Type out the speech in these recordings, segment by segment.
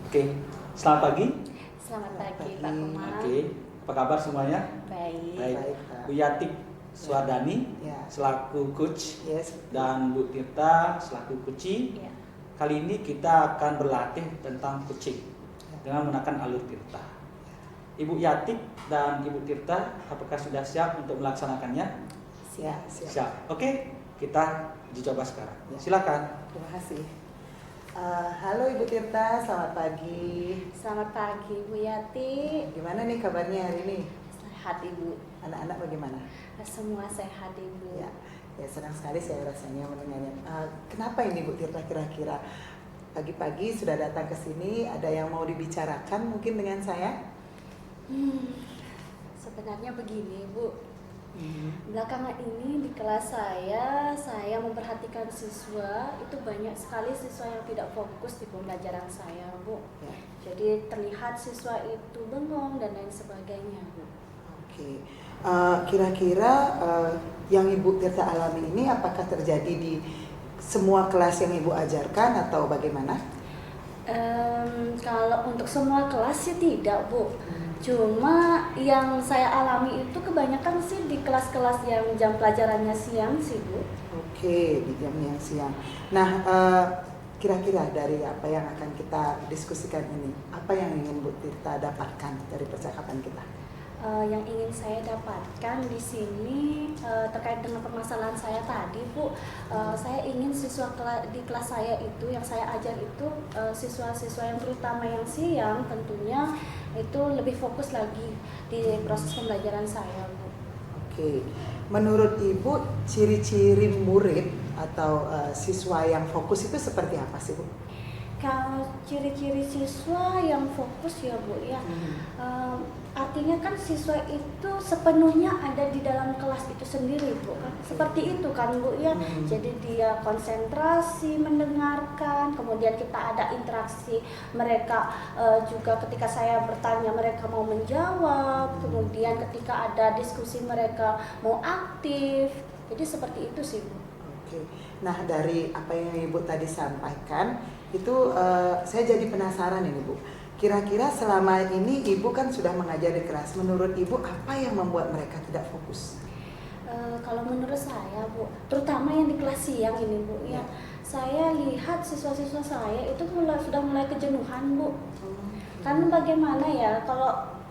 Oke, selamat pagi. Selamat pagi Pak Komar. Oke, apa kabar semuanya? Baik. Baik. Bu Yatik Swardani Ya. selaku coach Yes. dan Bu Tirta selaku coaching. Ya. Kali ini kita akan berlatih tentang coaching dengan menggunakan alur Tirta. Ibu Yatik dan Ibu Tirta, apakah sudah siap untuk melaksanakannya? Siap. Siap. Oke, kita dicoba sekarang. Ya. Silakan. Terima kasih. Halo Ibu Tirta, selamat pagi. Selamat pagi Bu Yati. Gimana nih kabarnya hari ini? Sehat Ibu. Anak-anak bagaimana? Semua sehat Ibu. Ya senang sekali saya rasanya mendengarnya. Kenapa ini Bu Tirta kira-kira pagi-pagi sudah datang ke sini? Ada yang mau dibicarakan mungkin dengan saya? Sebenarnya begini Bu. Belakangan ini di kelas saya memperhatikan siswa, itu banyak sekali siswa yang tidak fokus di pembelajaran saya, Bu. Ya. Jadi terlihat siswa itu bengong dan lain sebagainya, Bu. Oke. Kira-kira yang Ibu Tirta alami ini apakah terjadi di semua kelas yang Ibu ajarkan atau bagaimana? Kalau untuk semua kelas sih tidak, Bu. Cuma yang saya alami itu kebanyakan sih di kelas-kelas yang jam pelajarannya siang sih, Bu. Oke, di jam yang siang. Nah, kira-kira dari apa yang akan kita diskusikan ini, apa yang ingin Bu Tirta dapatkan dari percakapan kita? Yang ingin saya dapatkan di sini terkait dengan permasalahan saya tadi, Bu. Saya ingin siswa di kelas saya itu, yang saya ajar itu siswa-siswa yang terutama yang siang tentunya itu lebih fokus lagi di proses pembelajaran saya, Bu. Oke, menurut Ibu ciri-ciri murid atau siswa yang fokus itu seperti apa sih Bu? Kalau ciri-ciri siswa yang fokus ya Bu ya, artinya kan siswa itu sepenuhnya ada di dalam kelas itu sendiri Bu kan, seperti itu kan Bu ya. Jadi dia konsentrasi mendengarkan, kemudian kita ada interaksi mereka juga ketika saya bertanya mereka mau menjawab, kemudian ketika ada diskusi mereka mau aktif, jadi seperti itu sih Bu. Oke, nah dari apa yang Ibu tadi sampaikan itu saya jadi penasaran ini Bu. Kira-kira selama ini Ibu kan sudah mengajar di kelas. Menurut Ibu apa yang membuat mereka tidak fokus? Kalau menurut saya Bu, terutama yang di kelas siang ini Bu ya, saya lihat siswa-siswa saya itu sudah mulai kejenuhan Bu. Karena bagaimana ya,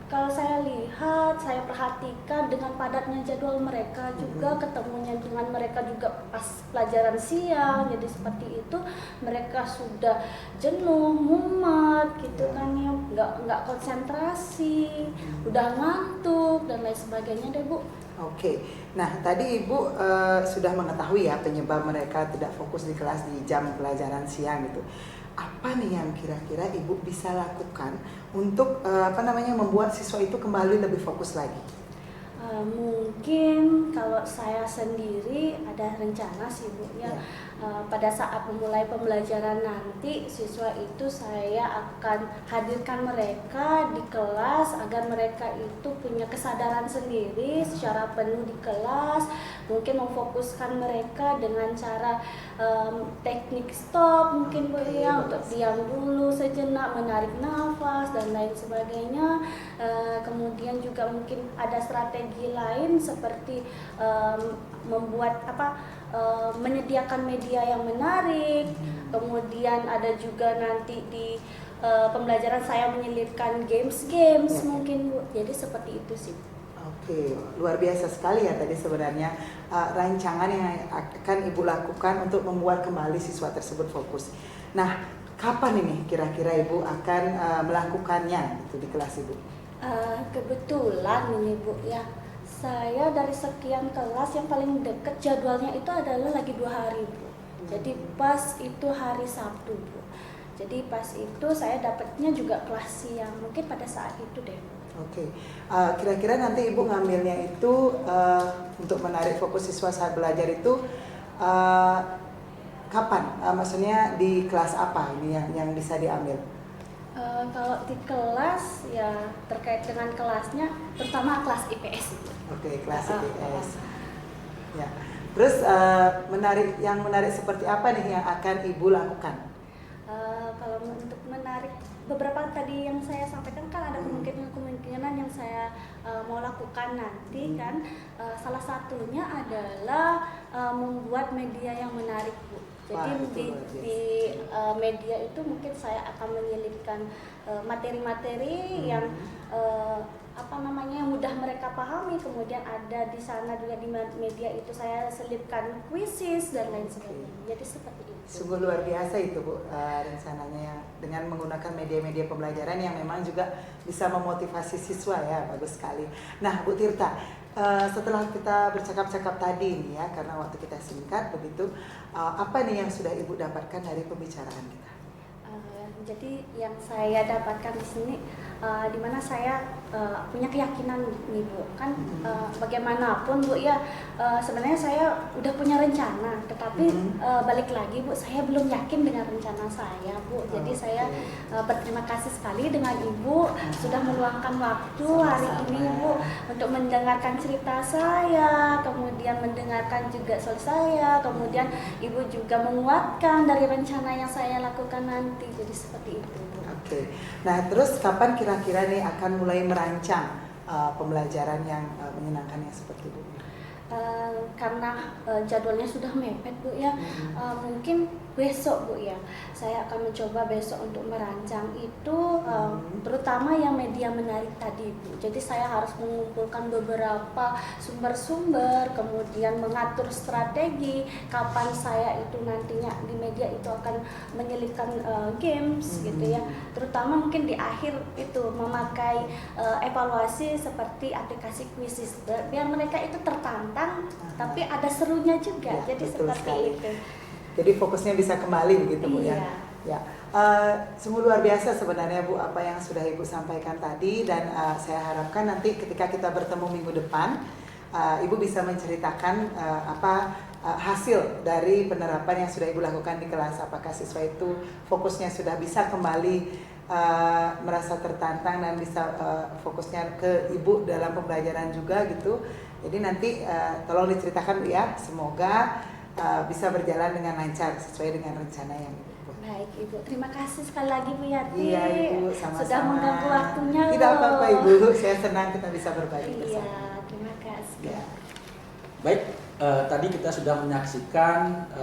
kalau saya lihat, saya perhatikan dengan padatnya jadwal mereka juga, ketemunya dengan mereka juga pas pelajaran siang, jadi seperti itu mereka sudah jenuh, mumet gitu kan ya, nggak konsentrasi, udah ngantuk dan lain sebagainya deh Bu. Oke, nah tadi Ibu sudah mengetahui ya penyebab mereka tidak fokus di kelas di jam pelajaran siang gitu. Apa nih yang kira-kira Ibu bisa lakukan untuk membuat siswa itu kembali lebih fokus lagi? Mungkin kalau saya sendiri ada rencana sih Bu ya. Pada saat memulai pembelajaran nanti siswa itu saya akan hadirkan mereka di kelas agar mereka itu punya kesadaran sendiri secara penuh di kelas, mungkin memfokuskan mereka dengan cara teknik stop mungkin Bu ya, untuk diam dulu sejenak, menarik nafas dan lain sebagainya. Kemudian juga mungkin ada strategi lain seperti membuat menyediakan media yang menarik. Kemudian ada juga nanti di pembelajaran saya menyelipkan games mungkin Bu. Jadi seperti itu sih. Oke, luar biasa sekali ya tadi sebenarnya rancangan yang akan Ibu lakukan untuk membuat kembali siswa tersebut fokus. Nah, kapan ini kira-kira Ibu akan melakukannya itu di kelas Ibu? Kebetulan ini Bu ya, saya dari sekian kelas yang paling dekat jadwalnya itu adalah lagi 2 hari Bu. Jadi pas itu hari Sabtu Bu. Jadi pas itu saya dapatnya juga kelas siang, mungkin pada saat itu deh. Oke, kira-kira nanti Ibu ngambilnya itu untuk menarik fokus siswa saat belajar itu kapan? Maksudnya di kelas apa ini yang bisa diambil? Kalau di kelas ya terkait dengan kelasnya, terutama kelas IPS. Oke, kelas IPS. Ya. Terus yang menarik seperti apa nih yang akan Ibu lakukan? Kalau untuk menarik beberapa tadi yang saya sampaikan kan ada kemungkinan yang saya mau lakukan nanti kan. Salah satunya adalah membuat media yang menarik, Bu. Jadi Wah, di media itu mungkin saya akan menyelipkan materi-materi yang yang mudah mereka pahami. Kemudian ada di sana juga di media itu saya selipkan kuisis dan lain sebagainya. Jadi seperti itu. Sungguh luar biasa itu, Bu, rencananya yang dengan menggunakan media-media pembelajaran yang memang juga bisa memotivasi siswa ya, bagus sekali. Nah, Bu Tirta, setelah kita bercakap-cakap tadi nih ya, karena waktu kita singkat begitu, apa nih yang sudah Ibu dapatkan dari pembicaraan kita? Jadi yang saya dapatkan di sini, di mana saya punya keyakinan nih, Bu, kan bagaimanapun, Bu, ya sebenarnya saya udah punya rencana, tetapi balik lagi, Bu, saya belum yakin dengan rencana saya, Bu. Jadi saya berterima kasih sekali dengan Ibu sudah meluangkan waktu hari ini, Bu, untuk mendengarkan cerita saya, kemudian mendengarkan juga soal saya, kemudian Ibu juga menguatkan dari rencana yang saya lakukan nanti. Jadi seperti itu, Bu. Oke. Nah, terus kapan kira-kira nih akan mulai merancang pembelajaran yang menyenangkan yang seperti itu? Karena jadwalnya sudah mepet, Bu, ya. Mungkin besok, Bu, ya. Saya akan mencoba besok untuk merancang itu terutama yang media menarik tadi, Bu. Jadi saya harus mengumpulkan beberapa sumber-sumber, kemudian mengatur strategi kapan saya itu nantinya di media itu akan menyelipkan games gitu ya. Terutama mungkin di akhir itu memakai evaluasi seperti aplikasi kuisis biar mereka itu tertantang tapi ada serunya juga. Ya, jadi betul seperti sekali. itu. Jadi fokusnya bisa kembali begitu, Bu, ya. Iya. Ya. Sungguh luar biasa sebenarnya, Bu, apa yang sudah Ibu sampaikan tadi, dan saya harapkan nanti ketika kita bertemu minggu depan, Ibu bisa menceritakan hasil dari penerapan yang sudah Ibu lakukan di kelas. Apakah siswa itu fokusnya sudah bisa kembali merasa tertantang dan bisa fokusnya ke Ibu dalam pembelajaran juga gitu. Jadi nanti tolong diceritakan, Bu, ya. Semoga bisa berjalan dengan lancar sesuai dengan rencana yang Ibu buat. Baik, Ibu. Terima kasih sekali lagi, Bu Yati. Iya, Ibu, sama-sama. Sudah mengganggu waktunya. Tidak loh. apa-apa, Ibu. Saya senang kita bisa berbagi Iya, bersama. terima kasih. Ya. Baik, tadi kita sudah menyaksikan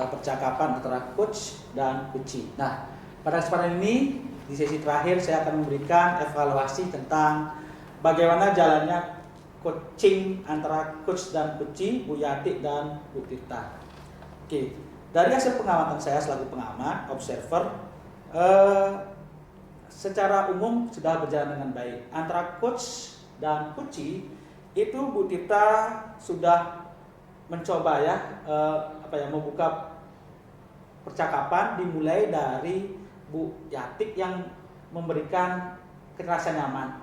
percakapan antara coach dan coachee. Nah, pada kesempatan ini di sesi terakhir saya akan memberikan evaluasi tentang bagaimana jalannya coaching antara coach dan coachee, Bu Yati dan Bu Tirta. Oke, dari hasil pengamatan saya selaku pengamat, observer, secara umum sudah berjalan dengan baik. Antara coach dan coachee itu Bu Tirta sudah mencoba membuka percakapan dimulai dari Bu Yati yang memberikan rasa nyaman.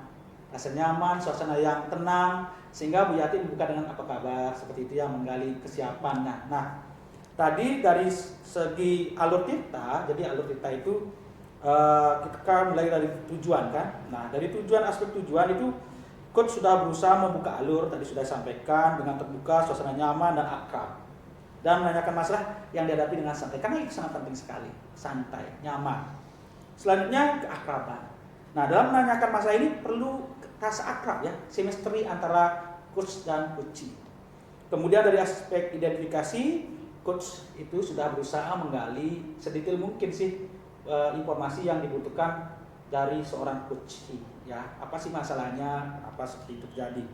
Rasa nyaman, suasana yang tenang, sehingga Bu Yati membuka dengan apa kabar, seperti itu yang menggali kesiapannya. Nah, tadi dari segi alur Tirta, jadi alur Tirta itu kita mulai dari tujuan kan. Nah, dari aspek tujuan itu coach sudah berusaha membuka alur, tadi sudah sampaikan dengan terbuka, suasana nyaman dan akrab. Dan menanyakan masalah yang dihadapi dengan santai, karena itu sangat penting sekali, santai, nyaman. Selanjutnya keakraban. Nah, dalam menanyakan masalah ini perlu rasa akrab ya, chemistry antara coach dan coachee. Kemudian dari aspek identifikasi, coach itu sudah berusaha menggali sedetail mungkin sih informasi yang dibutuhkan dari seorang coachee ya. Apa sih masalahnya, apa seperti itu terjadi.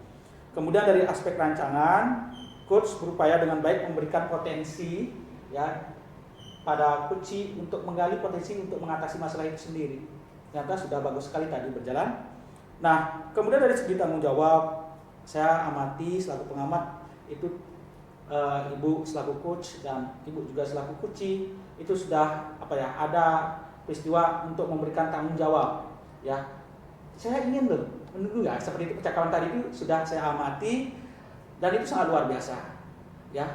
Kemudian dari aspek rancangan, coach berupaya dengan baik memberikan potensi ya pada coachee untuk menggali potensi untuk mengatasi masalah itu sendiri. Ternyata sudah bagus sekali tadi berjalan. Nah, kemudian dari segi tanggung jawab, saya amati selaku pengamat itu Ibu selaku coach dan Ibu juga selaku coachee itu sudah ada peristiwa untuk memberikan tanggung jawab ya. Saya ingin menunggu ya, seperti itu percakapan tadi itu sudah saya amati dan itu sangat luar biasa ya.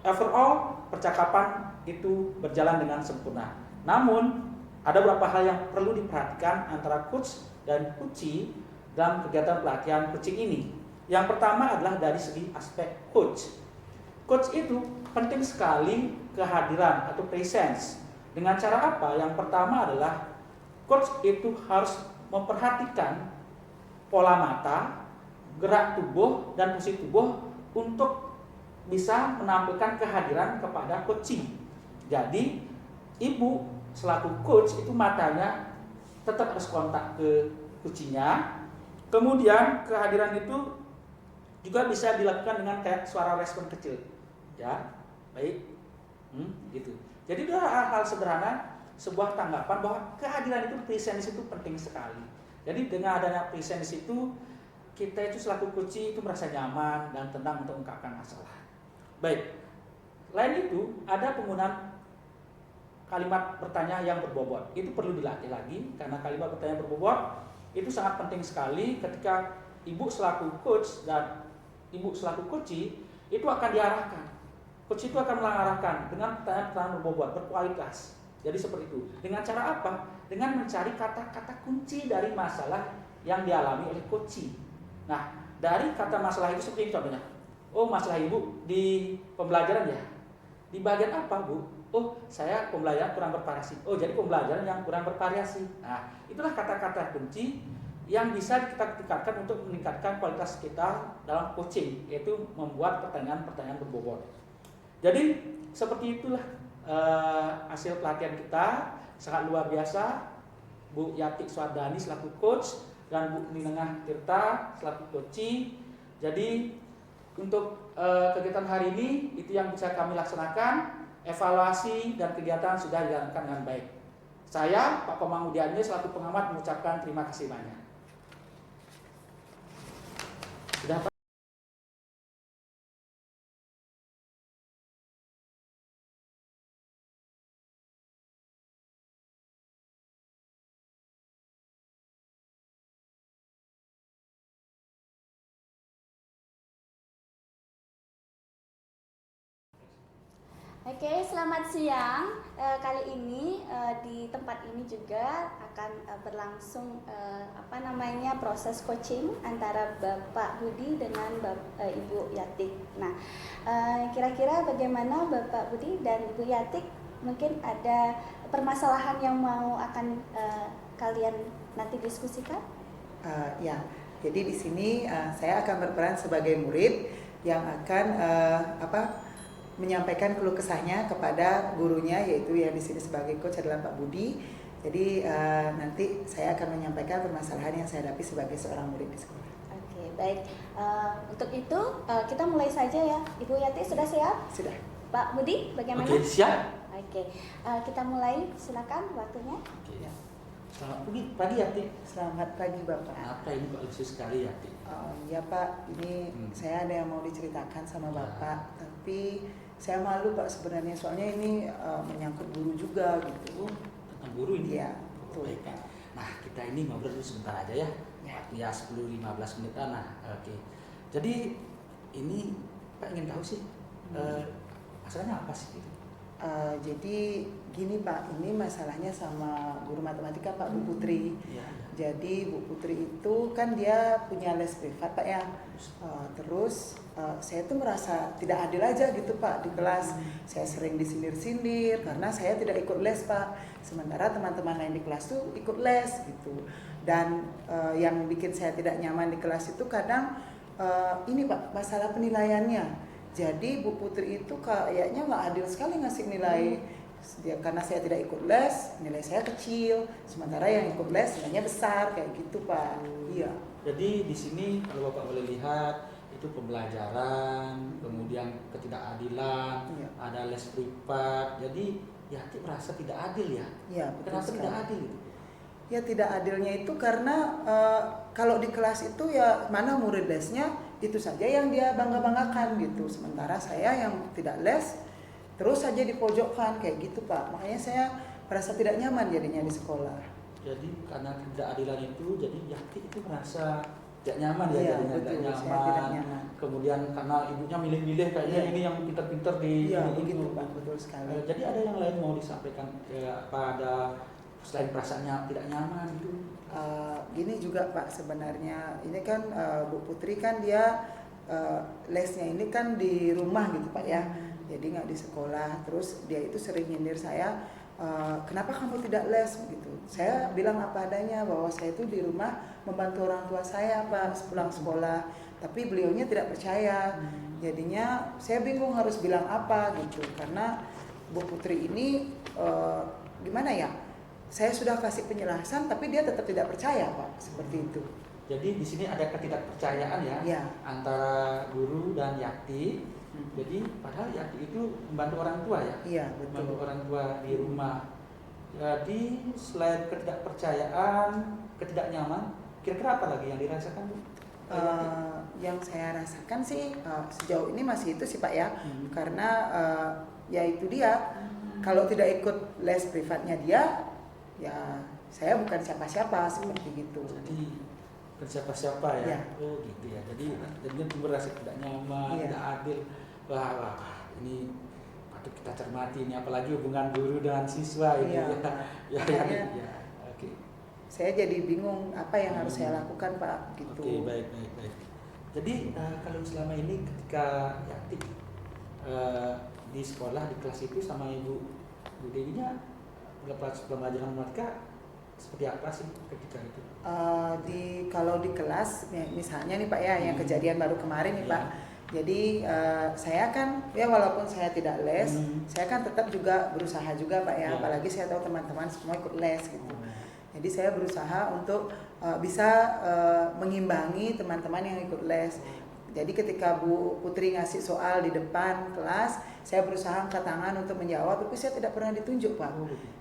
Overall percakapan itu berjalan dengan sempurna. Namun ada beberapa hal yang perlu diperhatikan antara coach dan coachee dalam kegiatan pelatihan coaching ini. Yang pertama adalah dari segi aspek coach. Coach itu penting sekali kehadiran atau presence. Dengan cara apa? Yang pertama adalah coach itu harus memperhatikan pola mata, gerak tubuh, dan posisi tubuh untuk bisa menampilkan kehadiran kepada coaching. Jadi ibu selaku coach itu matanya tetap harus kontak ke coachingnya. Kemudian kehadiran itu juga bisa dilakukan dengan kayak suara respon kecil, ya, baik, gitu. Jadi itu hal-hal sederhana, sebuah tanggapan bahwa kehadiran itu presence itu penting sekali. Jadi dengan adanya presence itu kita itu selaku coach itu merasa nyaman dan tenang untuk mengungkapkan masalah. Baik, lain itu ada penggunaan kalimat bertanya yang berbobot. Itu perlu dilatih lagi karena kalimat bertanya berbobot itu sangat penting sekali ketika ibu selaku coach dan ibu selaku coach itu akan diarahkan. Coach itu akan mengarahkan dengan pertanyaan-pertanyaan berbobot, berkualitas. Jadi seperti itu. Dengan cara apa? Dengan mencari kata-kata kunci dari masalah yang dialami oleh coach. Nah, dari kata masalah itu seperti ini contohnya. Oh, masalah ibu di pembelajaran ya. Di bagian apa, Bu? Oh, saya pembelajaran kurang bervariasi. Oh, jadi pembelajaran yang kurang bervariasi. Nah, itulah kata-kata kunci yang bisa kita tingkatkan untuk meningkatkan kualitas kita dalam coaching, yaitu membuat pertanyaan-pertanyaan berbobot. Jadi seperti itulah hasil pelatihan kita, sangat luar biasa. Bu Yati Swardani selaku coach dan Bu Ninengah Tirta selaku coach. Jadi untuk kegiatan hari ini itu yang bisa kami laksanakan. Evaluasi dan kegiatan sudah dijalankan dengan baik. Saya Pak Komangudiannya selaku pengamat mengucapkan terima kasih banyak. Sudah Pak? Oke, selamat siang. Kali ini di tempat ini juga akan berlangsung proses coaching antara Bapak Budi dengan Ibu Yatik. Nah, kira-kira bagaimana Bapak Budi dan Ibu Yatik? Mungkin ada permasalahan yang mau akan kalian nanti diskusikan? Ya, jadi di sini saya akan berperan sebagai murid yang akan menyampaikan keluh kesahnya kepada gurunya, yaitu yang di sini sebagai coach adalah Pak Budi. Jadi nanti saya akan menyampaikan permasalahan yang saya hadapi sebagai seorang murid di sekolah. Oke, baik. Untuk itu kita mulai saja ya. Ibu Yati sudah siap? Sudah. Pak Budi bagaimana? Oke, siap. Oke, kita mulai. Silakan waktunya. Oke, ya. Selamat pagi Yati. Selamat pagi Bapak. Apa ini kok lucu sekali Yati? Ya Pak, ini saya ada yang mau diceritakan sama Bapak, tapi saya malu Pak sebenarnya, soalnya ini menyangkut guru juga gitu. Tentang guru ini? Iya, betul. Baik, Pak. Nah, kita ini ngobrol dulu sebentar aja ya. Ya 10-15 menitan. Nah, oke. Jadi ini Pak ingin tahu sih masalahnya apa sih gitu? Jadi gini Pak, ini masalahnya sama guru matematika Pak, Bu Putri. Ya. Jadi Bu Putri itu kan dia punya les privat Pak ya. Terus saya tuh merasa tidak adil aja gitu Pak di kelas. Saya sering disindir-sindir karena saya tidak ikut les Pak. Sementara teman-teman lain di kelas tuh ikut les gitu. Dan yang bikin saya tidak nyaman di kelas itu kadang ini Pak, masalah penilaiannya. Jadi Bu Putri itu kayaknya nggak adil sekali ngasih nilai. Karena saya tidak ikut les, nilai saya kecil. Sementara yang ikut les nilainya besar, kayak gitu Pak. Iya. Jadi di sini kalau Bapak boleh lihat itu pembelajaran, kemudian ketidakadilan, Iya. ada les privat. Jadi Yati merasa tidak adil ya? Iya, betul Kenapa sekali. tidak adil? Ya tidak adilnya itu karena kalau di kelas itu ya mana murid lesnya itu saja yang dia bangga-banggakan gitu. Sementara saya yang tidak les terus saja dipojokkan kayak gitu Pak. Makanya saya merasa tidak nyaman jadinya di sekolah. Jadi karena ketidakadilan itu, jadi Yati itu merasa tidak nyaman ya, Iya, jadinya betul, tidak saya nyaman. tidak nyaman. Kemudian karena ibunya milih-milih kayaknya Iya. ini yang pinter-pinter di Iya ini, begitu itu. Pak, betul sekali. Jadi ada yang lain mau disampaikan pada selain perasaannya tidak nyaman itu? Gini juga Pak, sebenarnya ini kan Bu Putri kan dia lesnya ini kan di rumah gitu Pak ya. Jadi nggak di sekolah. Terus dia itu sering nyindir saya kenapa kamu tidak les gitu. Saya bilang apa adanya bahwa saya itu di rumah membantu orang tua saya Pak pulang sekolah, tapi beliaunya tidak percaya. Jadinya saya bingung harus bilang apa gitu, karena Bu Putri ini gimana ya? Saya sudah kasih penjelasan tapi dia tetap tidak percaya Pak, seperti itu. Jadi di sini ada ketidakpercayaan ya, antara guru dan Yati. Jadi padahal Yati itu membantu orang tua ya. Iya, betul. Membantu orang tua di rumah. Jadi selain ketidakpercayaan, ketidaknyaman, kira-kira apa lagi yang dirasakan Bu? Yang saya rasakan sih sejauh ini masih itu sih Pak ya, karena ya itu dia, kalau tidak ikut les privatnya dia, ya saya bukan siapa-siapa seperti gitu. Jadi bukan siapa-siapa ya. Oh gitu ya. Jadi jadinya timbul rasa tidak nyaman, tidak adil. Wah, ini patut kita cermati ini, apalagi hubungan guru dengan siswa ini ya. Ya. Oke. Saya jadi bingung apa yang harus saya lakukan Pak gitu. Oke, baik. Jadi kalau selama ini ketika Yati di sekolah di kelas itu sama Ibu Dewinya pembelajaran mereka seperti apa sih ketika itu? Kalau di kelas misalnya nih Pak ya, yang kejadian baru kemarin nih Pak. Jadi saya kan ya walaupun saya tidak les, saya kan tetap juga berusaha juga Pak ya. Apalagi saya tahu teman-teman semua ikut les gitu. Jadi saya berusaha untuk bisa mengimbangi teman-teman yang ikut les. Jadi ketika Bu Putri ngasih soal di depan kelas, saya berusaha angkat tangan untuk menjawab, tapi saya tidak pernah ditunjuk Pak.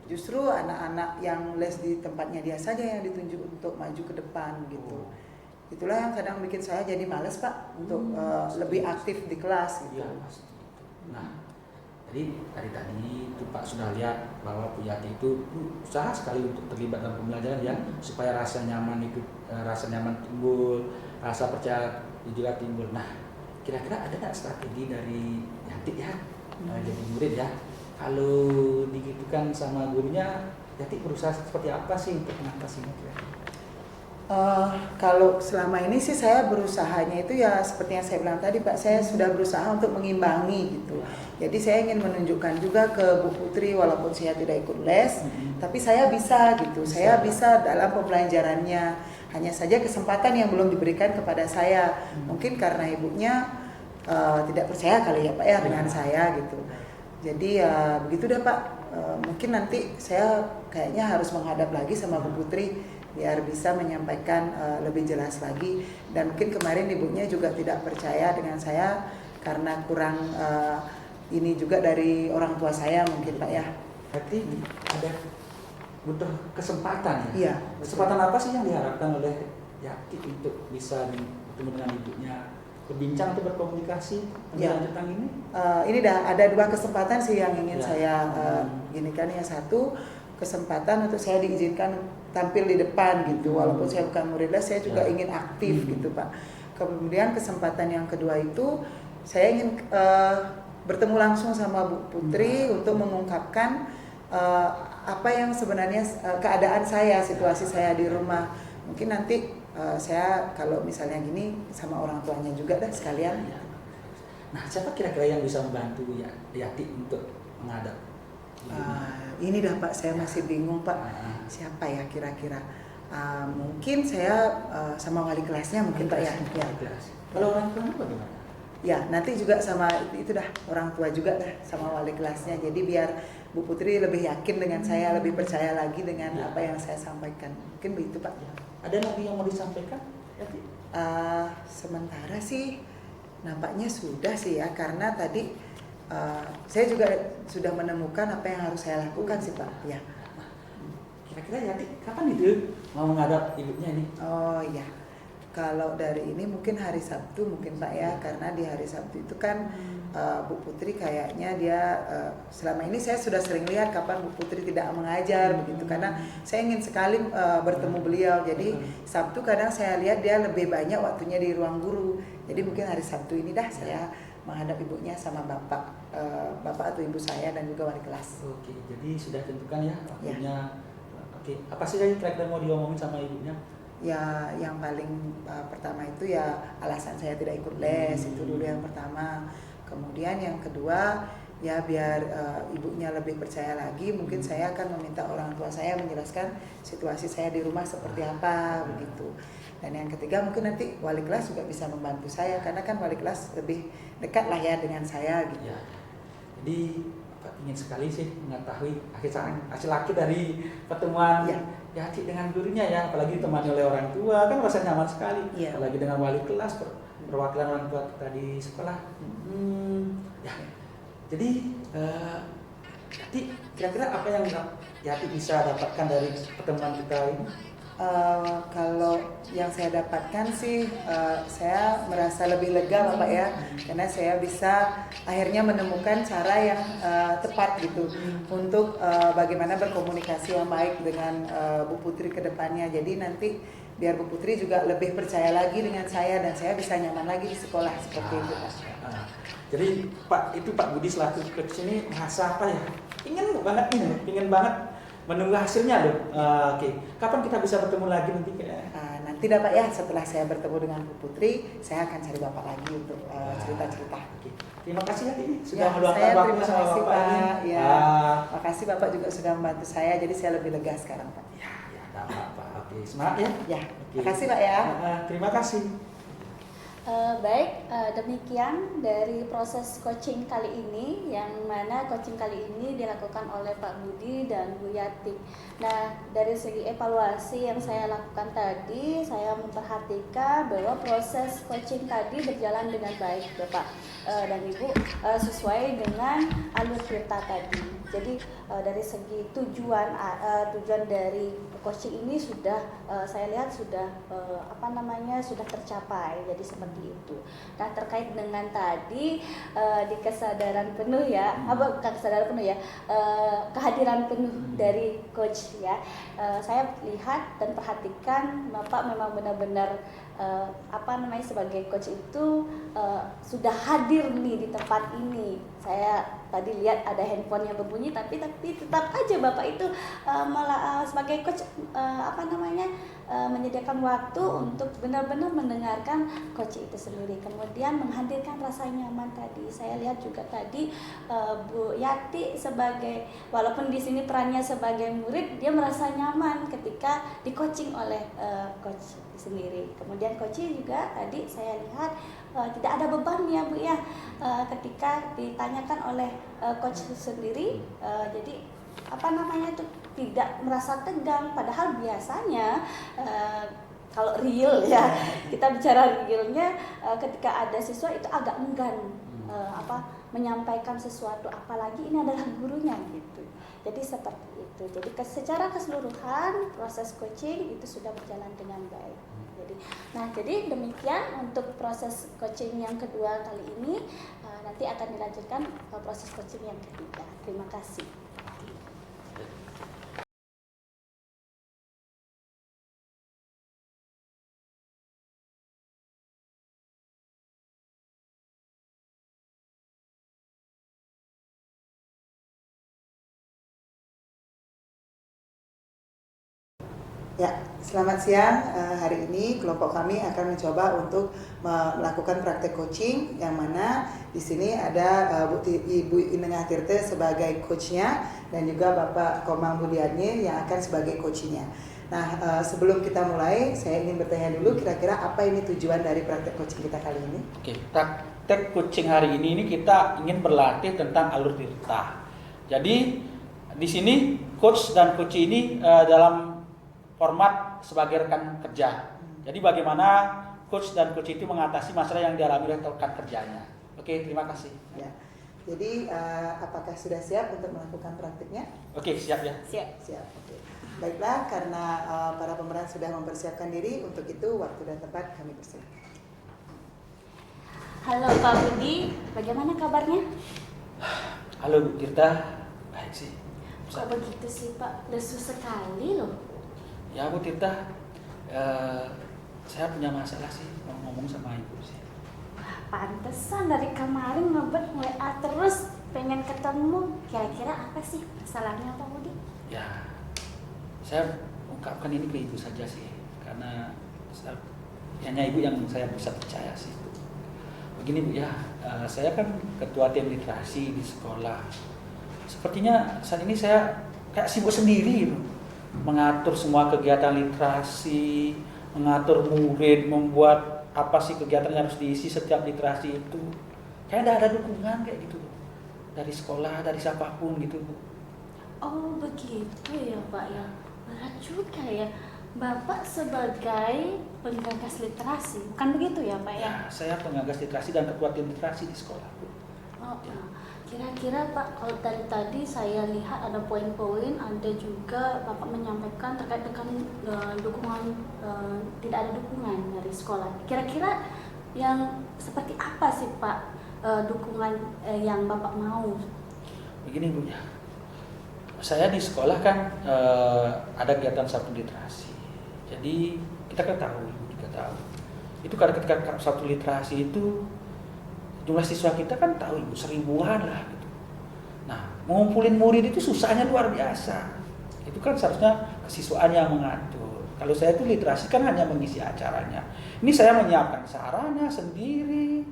Justru anak-anak yang les di tempatnya dia saja yang ditunjuk untuk maju ke depan gitu. Itulah yang kadang bikin saya jadi males Pak untuk lebih aktif di kelas gitu. Nah, jadi dari tadi itu Pak sudah lihat bahwa Bu Yati itu usaha sekali untuk terlibat dalam pembelajaran ya, supaya rasa nyaman timbul, rasa percaya juga timbul. Nah, kira-kira ada nggak strategi dari Yati ya, jadi murid ya, kalau digitukan sama gurunya, Yati berusaha seperti apa sih untuk mengatasinya kira-kira? Kalau selama ini sih saya berusahanya itu ya seperti yang saya bilang tadi Pak, saya sudah berusaha untuk mengimbangi gitu. Jadi saya ingin menunjukkan juga ke Bu Putri walaupun saya tidak ikut les, tapi saya bisa gitu. Saya bisa dalam pembelajarannya. Hanya saja kesempatan yang belum diberikan kepada saya. Mungkin karena ibunya tidak percaya kali ya Pak ya dengan saya gitu. Jadi ya begitu deh Pak. Mungkin nanti saya kayaknya harus menghadap lagi sama Bu Putri biar bisa menyampaikan lebih jelas lagi. Dan mungkin kemarin ibunya juga tidak percaya dengan saya karena kurang ini juga dari orang tua saya mungkin Pak ya. Berarti ada butuh kesempatan ya? Iya. Kesempatan apa sih yang diharapkan oleh Yati untuk bisa bertemu dengan ibunya, berbincang atau berkomunikasi tentang ini? Ini ada dua kesempatan sih yang ingin saya ginikan. Yang satu, kesempatan untuk saya diizinkan tampil di depan gitu, walaupun saya bukan murid les, saya juga ingin aktif gitu Pak. Kemudian kesempatan yang kedua itu saya ingin bertemu langsung sama Bu Putri untuk mengungkapkan apa yang sebenarnya keadaan saya, situasi saya di rumah. Mungkin nanti saya kalau misalnya gini sama orang tuanya juga dah sekalian. Nah, siapa kira-kira yang bisa membantu Yati untuk menghadap? Ini dah Pak, saya masih bingung Pak. Siapa ya kira-kira? Mungkin saya sama wali kelasnya mungkin Pak ya. Kalau orang tua bagaimana? Ya nanti juga sama itu dah orang tua juga dah sama wali kelasnya. Jadi biar Bu Putri lebih yakin dengan saya, lebih percaya lagi dengan apa yang saya sampaikan. Mungkin begitu Pak. Ada lagi yang mau disampaikan? Sementara sih nampaknya sudah sih ya, karena tadi saya juga sudah menemukan apa yang harus saya lakukan sih Pak. Ya. Kira-kira Yati kapan itu mau menghadap ibunya ini? Oh iya, kalau dari ini mungkin hari Sabtu mungkin Pak ya, karena di hari Sabtu itu kan Bu Putri kayaknya dia selama ini saya sudah sering lihat kapan Bu Putri tidak mengajar begitu, karena saya ingin sekali bertemu beliau. Jadi Sabtu kadang saya lihat dia lebih banyak waktunya di ruang guru. Jadi mungkin hari Sabtu ini dah saya menghadap ibunya sama bapak atau ibu saya dan juga wali kelas. Oke, jadi sudah tentukan ya waktunya. Oke, apa sih yang kira-kira mau diomongin sama ibunya? Ya, yang paling pertama itu ya alasan saya tidak ikut les, itu dulu yang pertama. Kemudian yang kedua ya biar ibunya lebih percaya lagi, mungkin saya akan meminta orang tua saya menjelaskan situasi saya di rumah seperti apa begitu. Dan yang ketiga mungkin nanti wali kelas juga bisa membantu saya karena kan wali kelas lebih dekat lah ya dengan saya gitu. Ya. Jadi ingin sekali sih mengetahui hasil akhir dari pertemuan Yati dengan gurunya ya, apalagi ditemani oleh orang tua kan rasanya nyaman sekali. Ya. Apalagi dengan wali kelas, perwakilan orang tua kita di sekolah. Ya. Jadi Yati, kira-kira apa yang Yati bisa dapatkan dari pertemuan kita ini? Kalau yang saya dapatkan sih saya merasa lebih lega Bapak ya, karena saya bisa akhirnya menemukan cara yang tepat gitu untuk bagaimana berkomunikasi yang baik dengan Bu Putri ke depannya. Jadi nanti biar Bu Putri juga lebih percaya lagi dengan saya dan saya bisa nyaman lagi di sekolah seperti itu Pak. Jadi Pak Budi selaku coach ini merasa apa ya? Ingin banget menunggu hasilnya loh. Oke. Kapan kita bisa bertemu lagi nanti? Nanti dapat ya setelah saya bertemu dengan Bu Putri, saya akan cari Bapak lagi untuk cerita-cerita. Oke. Terima kasih ya ini sudah meluangkan saya waktu terima sama kasih Bapak ini. Pak. Ya, makasih Bapak juga sudah membantu saya, jadi saya lebih lega sekarang Pak. Ya, enggak apa-apa. Oke, semangat ya. Ya, Oke. makasih Pak ya. Terima kasih. Baik, demikian dari proses coaching kali ini, yang mana coaching kali ini dilakukan oleh Pak Budi dan Bu Yati. Nah, dari segi evaluasi yang saya lakukan tadi, saya memperhatikan bahwa proses coaching tadi berjalan dengan baik, Bapak dan Ibu, sesuai dengan alur cerita tadi. Jadi dari segi tujuan dari coaching ini sudah saya lihat sudah sudah tercapai. Jadi seperti itu. Nah, terkait dengan tadi di kesadaran penuh ya, bukan kesadaran penuh ya, kehadiran penuh dari coach ya. Saya lihat dan perhatikan Bapak memang benar-benar sebagai coach itu sudah hadir nih di tempat ini. Saya tadi lihat ada handphone yang berbunyi, tapi tetap aja Bapak itu sebagai coach menyediakan waktu untuk benar-benar mendengarkan coach itu sendiri, kemudian menghadirkan rasa nyaman tadi. Saya lihat juga tadi Bu Yati sebagai, walaupun di sini perannya sebagai murid, dia merasa nyaman ketika di coaching oleh coach sendiri. Kemudian coach juga tadi saya lihat tidak ada beban ya Bu ya, ketika ditanyakan oleh coach sendiri, jadi itu tidak merasa tegang, padahal biasanya kalau real ya, kita bicara realnya, ketika ada siswa itu agak enggan menyampaikan sesuatu, apalagi ini adalah gurunya gitu. Jadi seperti itu. Jadi secara keseluruhan proses coaching itu sudah berjalan dengan baik. Jadi demikian untuk proses coaching yang kedua kali ini. Nanti akan dilanjutkan proses coaching yang ketiga. Terima kasih. Ya, selamat siang. Hari ini kelompok kami akan mencoba untuk melakukan praktek coaching, yang mana di sini ada Ibu Inengah Tirte sebagai coachnya dan juga Bapak Komang Budiarni yang akan sebagai coachnya. Nah, sebelum kita mulai, saya ingin bertanya dulu, kira-kira apa ini tujuan dari praktek coaching kita kali ini? Oke, praktek coaching hari ini kita ingin berlatih tentang alur tirta. Jadi di sini coach dan coach ini dalam format sebagai rekan kerja. Jadi bagaimana coach dan coach itu mengatasi masalah yang dialami oleh rekan kerjanya. Oke, terima kasih. Ya. Jadi apakah sudah siap untuk melakukan praktiknya? Oke, siap ya. Siap. Oke. Baiklah, karena para pemeran sudah mempersiapkan diri, untuk itu waktu dan tempat kami persilakan. Halo Pak Budi, bagaimana kabarnya? Halo Bu Tirta, baik sih. Kok begitu sih Pak? Lesu sekali loh. Ya Bu Tirta, saya punya masalah sih, mau ngomong sama Ibu sih. Pantesan dari kemarin ngebet WA terus pengen ketemu. Kira-kira apa sih masalahnya Pak Budi? Ya, saya ungkapkan ini ke Ibu saja sih, karena hanya Ibu yang saya bisa percaya sih. Begini Bu ya, saya kan ketua tim literasi di sekolah. Sepertinya saat ini saya kayak sibuk sendiri gitu, mengatur semua kegiatan literasi, mengatur murid, membuat apa sih kegiatan yang harus diisi setiap literasi itu. Kayak tidak ada dukungan kayak gitu dari sekolah, dari siapapun gitu Bu. Oh begitu ya Pak ya, berat juga ya. Bapak sebagai penggagas literasi, bukan begitu ya Pak ya? Ya, saya penggagas literasi dan ketua tim literasi di sekolah Bu. Oh, kira-kira Pak, kalau tadi saya lihat ada poin-poin, ada juga Bapak menyampaikan terkait dengan dukungan, tidak ada dukungan dari sekolah. Kira-kira yang seperti apa sih Pak dukungan yang Bapak mau? Begini Bu ya, saya di sekolah kan ada kegiatan Sabtu literasi. Jadi kita kan tahu, itu karena ketika Sabtu literasi itu jumlah siswa kita kan tahu Ibu, 1000-an lah gitu. Nah, mengumpulin murid itu susahnya luar biasa. Itu kan seharusnya kesiswaan yang mengatur. Kalau saya itu literasi kan hanya mengisi acaranya. Ini saya menyiapkan sarana sendiri,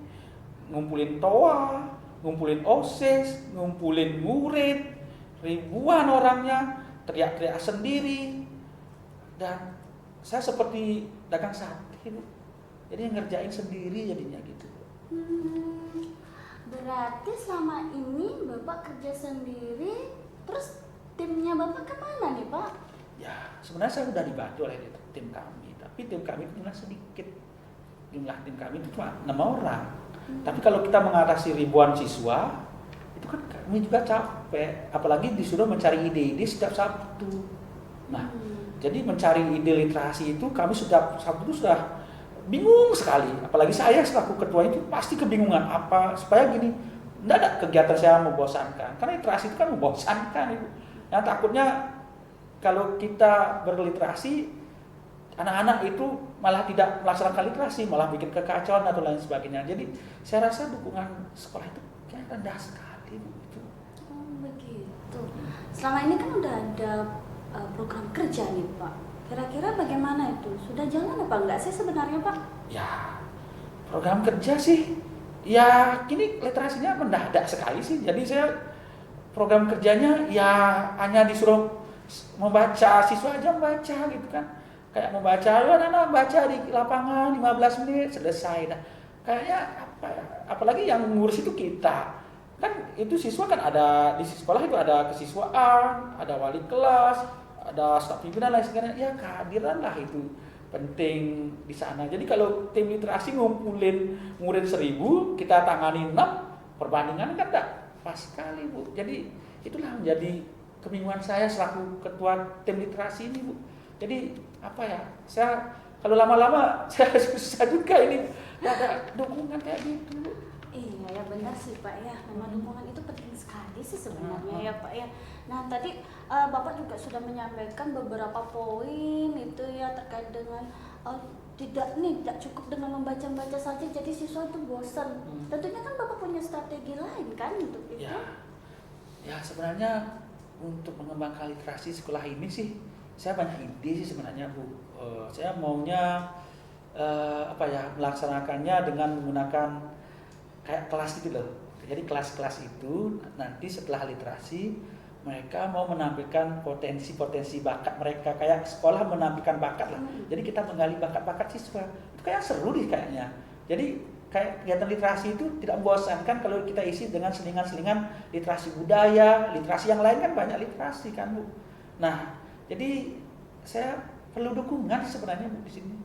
ngumpulin TOA, ngumpulin OSIS, ngumpulin murid, ribuan orangnya, teriak-teriak sendiri. Dan saya seperti dagang sate, Bu. Jadi ngerjain sendiri jadinya gitu. Berarti selama ini Bapak kerja sendiri, terus timnya Bapak kemana nih Pak? Ya, sebenarnya saya sudah dibantu oleh tim kami, tapi tim kami itu jumlah sedikit. Jumlah tim kami itu cuma 6 orang. Tapi kalau kita mengatasi ribuan siswa, itu kan kami juga capek. Apalagi disuruh mencari ide-ide setiap Sabtu. Nah, jadi mencari ide literasi itu kami setiap Sabtu itu sudah bingung sekali. Apalagi saya selaku ketua itu pasti kebingungan apa supaya gini. Tidak ada kegiatan saya membosankan. Karena literasi itu kan membosankan Ibu. Yang takutnya kalau kita berliterasi, anak-anak itu malah tidak melaksanakan literasi, malah bikin kekacauan atau lain sebagainya. Jadi saya rasa dukungan sekolah itu kayak rendah sekali Bu. Oh begitu. Selama ini kan udah ada program kerja nih Pak. Kira-kira bagaimana itu? Sudah jalan apa enggak sih sebenarnya Pak? Ya, program kerja sih, ya kini literasinya mendadak sekali sih. Jadi saya program kerjanya ya hanya disuruh membaca, siswa aja membaca gitu kan. Kayak membaca, anak-anak baca di lapangan 15 menit selesai dah. Kayaknya apa ya? Apalagi yang ngurus itu kita. Kan itu siswa kan ada di sekolah itu ada kesiswaan, ada wali kelas, ada staf pimpinan lain sebagainya. Ya kehadiran lah itu penting di sana. Jadi kalau tim literasi ngumpulin murid 1000, kita tangani 6, perbandingan kan enggak pas sekali Bu. Jadi itulah menjadi kebingungan saya selaku ketua tim literasi ini Bu. Jadi apa ya, saya kalau lama-lama saya susah juga ini, nggak ada dukungan kayak gitu Bu. Iya ya benar sih Pak ya, memang dukungan itu penting sekali sih sebenarnya ya Pak ya. Nah tadi Bapak juga sudah menyampaikan beberapa poin itu ya terkait dengan tidak cukup dengan membaca-baca saja jadi siswa itu bosan. Tentunya kan Bapak punya strategi lain kan untuk itu? Ya sebenarnya untuk mengembangkan literasi sekolah ini sih saya banyak ide sih sebenarnya Bu. Saya maunya melaksanakannya dengan menggunakan kayak kelas gitu loh. Jadi kelas-kelas itu nanti setelah literasi mereka mau menampilkan potensi-potensi bakat mereka, kayak sekolah menampilkan bakat lah. Jadi kita menggali bakat-bakat siswa. Itu kayak seru nih kayaknya. Jadi kayak kegiatan literasi itu tidak membosankan kalau kita isi dengan selingan-selingan literasi budaya, literasi yang lain kan banyak literasi kan Bu. Nah, jadi saya perlu dukungan sebenarnya Bu di sini.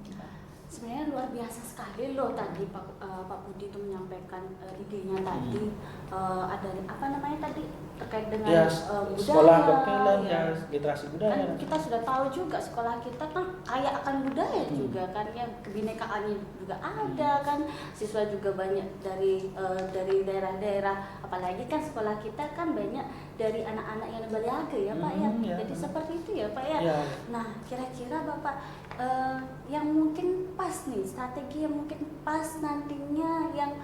Sebenarnya luar biasa sekali loh tadi Pak Budi itu menyampaikan idenya tadi ada apa namanya tadi terkait dengan ya, budaya, sekolah berkelan ya literasi budaya. Kan kita sudah tahu juga sekolah kita kan kaya akan budaya juga kan ya, kebinekaannya juga ada kan, siswa juga banyak dari daerah-daerah, apalagi kan sekolah kita kan banyak dari anak-anak yang berlaga ya Pak ya. Jadi seperti itu ya Pak ya. Nah kira-kira Bapak yang mungkin pas nih, strategi yang mungkin pas nantinya yang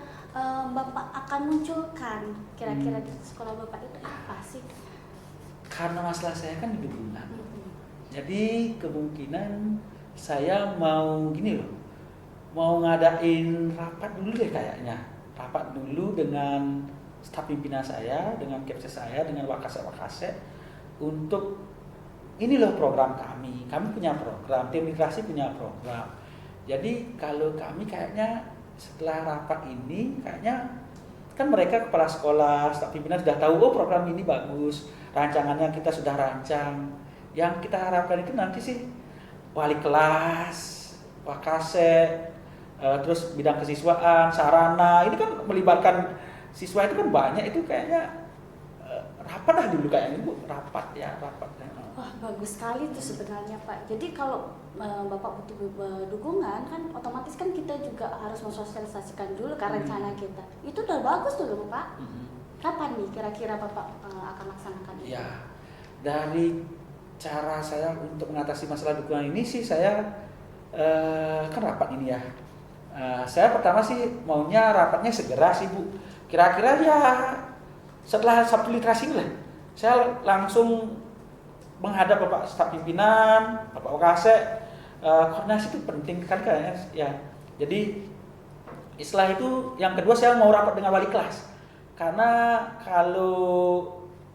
Bapak akan munculkan kira-kira di sekolah Bapak itu apa sih? Karena masalah saya kan di dukungan. Jadi kemungkinan saya mau gini loh, mau ngadain rapat dulu deh kayaknya. rapat dulu dengan staf pimpinan saya, dengan kepses saya, dengan wakase untuk ini loh program kami punya program, tim migrasi punya program. Jadi kalau kami kayaknya setelah rapat ini kayaknya kan mereka kepala sekolah, staf pimpinan sudah tahu oh program ini bagus, rancangannya kita sudah rancang. Yang kita harapkan itu nanti sih wali kelas, wakase, terus bidang kesiswaan, sarana, ini kan melibatkan siswa itu kan banyak, itu kayaknya rapat lah dulu kayaknya Bu, rapat. Wah, bagus sekali tuh sebenarnya Pak. Jadi kalau Bapak butuh dukungan kan otomatis kan kita juga harus mensosialisasikan dulu ke rencana kita. Itu udah bagus tuh loh Pak. Kapan nih kira-kira Bapak akan laksanakan itu? Ya, dari cara saya untuk mengatasi masalah dukungan ini sih saya kan rapat ini ya. Saya pertama sih maunya rapatnya segera sih Bu. Kira-kira ya setelah Sabtu literasi lah. Saya langsung menghadap Bapak staf pimpinan, Bapak wakase, koordinasi itu penting sekali kayaknya ya. Jadi setelah itu yang kedua saya mau rapat dengan wali kelas. Karena kalau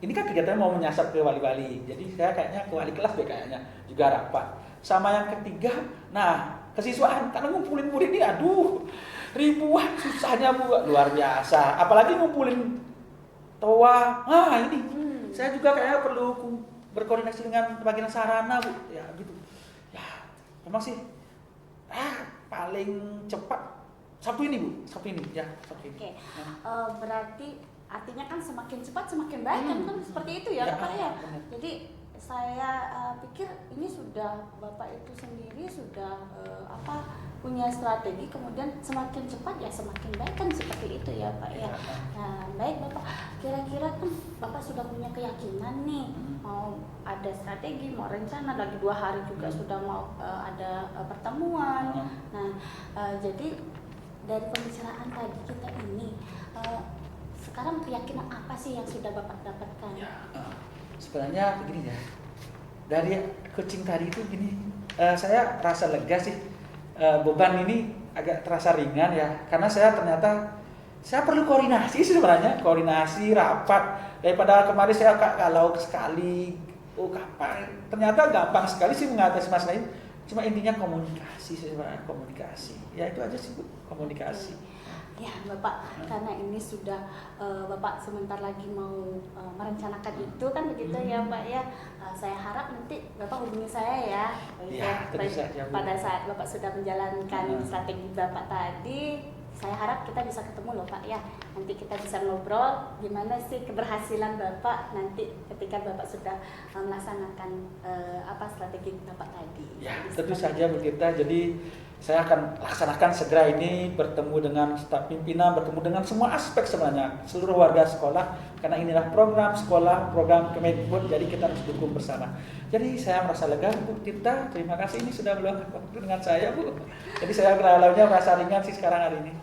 ini kan kegiatannya mau menyasar ke wali-wali. Jadi saya kayaknya ke wali kelas deh kayaknya juga rapat. Sama yang ketiga, nah kesiswaan karena ngumpulin murid ini aduh ribuan susahnya Bu, luar biasa. Apalagi ngumpulin toa. Nah ini saya juga kayaknya perlu berkoordinasi dengan bagian sarana Bu, ya gitu. Ya, memang sih paling cepat Sabtu ini Bu, Sabtu ini. Oke. Berarti artinya kan semakin cepat semakin baik kan seperti itu ya Bapak ya. Jadi saya pikir ini sudah Bapak itu sendiri sudah punya strategi, kemudian semakin cepat ya semakin baik kan seperti itu ya Pak ya. Nah, baik Bapak, kira-kira kan Bapak sudah punya keyakinan nih mau ada strategi, mau rencana, lagi 2 hari juga sudah mau ada pertemuan. Nah, jadi dari pembicaraan tadi kita ini sekarang keyakinan apa sih yang sudah Bapak dapatkan? Ya, sebenarnya begini ya, dari coaching tadi itu gini, saya rasa lega sih, beban ini agak terasa ringan ya, karena saya ternyata saya perlu koordinasi sebenarnya, koordinasi rapat daripada kemarin saya kalau sekali, kapan, ternyata gampang sekali sih mengatasi masalah ini, cuma intinya komunikasi sebenarnya, komunikasi, ya itu aja sih Bu, komunikasi. Ya Bapak, karena ini sudah Bapak sebentar lagi mau merencanakan itu kan begitu ya Pak ya. Saya harap nanti Bapak hubungi saya ya. Ya, tentu saja Bu. Pada saat Bapak sudah menjalankan strategi Bapak tadi, saya harap kita bisa ketemu loh Pak ya. Nanti kita bisa ngobrol gimana sih keberhasilan Bapak nanti ketika Bapak sudah melaksanakan strategi Bapak tadi. Ya, tentu saja Bu Tirta. Jadi saya akan laksanakan segera ini, bertemu dengan staf pimpinan, bertemu dengan semua aspek sebenarnya, seluruh warga sekolah, karena inilah program sekolah, program Kemendikbud, jadi kita harus dukung bersama. Jadi saya merasa lega Bu Tirta, terima kasih ini sudah meluangkan waktu dengan saya Bu. Jadi saya merasa ringan sih sekarang hari ini.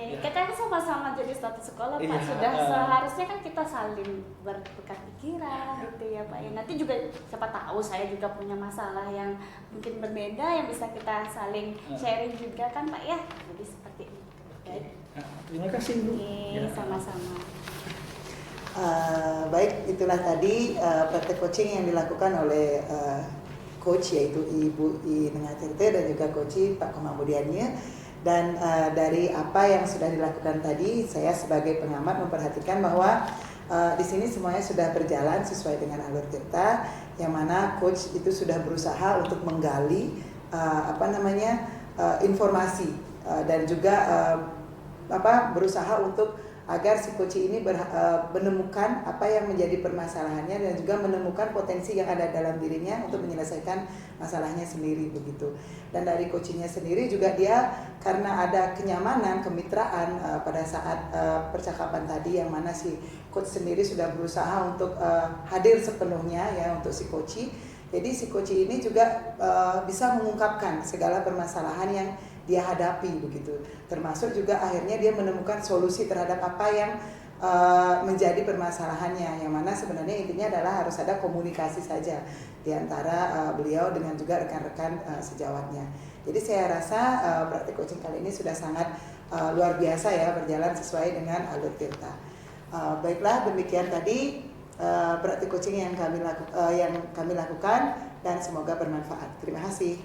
Ya. Kita sama-sama jadi satu sekolah Pak, sudah seharusnya kan kita saling bertukar pikiran gitu ya Pak ya. Nanti juga siapa tahu saya juga punya masalah yang mungkin berbeda yang bisa kita saling sharing juga kan Pak ya. Jadi seperti itu. Baik. Terima kasih Bu. Sama-sama. Baik, itulah tadi praktek coaching yang dilakukan oleh coach yaitu Ibu Nengaterte dan juga coach Pak Komamudiannya. Dan dari apa yang sudah dilakukan tadi, saya sebagai pengamat memperhatikan bahwa di sini semuanya sudah berjalan sesuai dengan alur Tirta, yang mana coach itu sudah berusaha untuk menggali informasi dan juga berusaha untuk agar si coach ini menemukan apa yang menjadi permasalahannya dan juga menemukan potensi yang ada dalam dirinya untuk menyelesaikan masalahnya sendiri begitu. Dan dari coachingnya sendiri juga dia karena ada kenyamanan, kemitraan pada saat percakapan tadi, yang mana si coach sendiri sudah berusaha untuk hadir sepenuhnya ya untuk si coach. Jadi si coach ini juga bisa mengungkapkan segala permasalahan yang dia hadapi begitu, termasuk juga akhirnya dia menemukan solusi terhadap apa yang menjadi permasalahannya, yang mana sebenarnya intinya adalah harus ada komunikasi saja di antara beliau dengan juga rekan-rekan sejawatnya. Jadi saya rasa praktik coaching kali ini sudah sangat luar biasa ya, berjalan sesuai dengan alur Tirta. Baiklah, demikian tadi praktik coaching yang kami lakukan dan semoga bermanfaat. Terima kasih.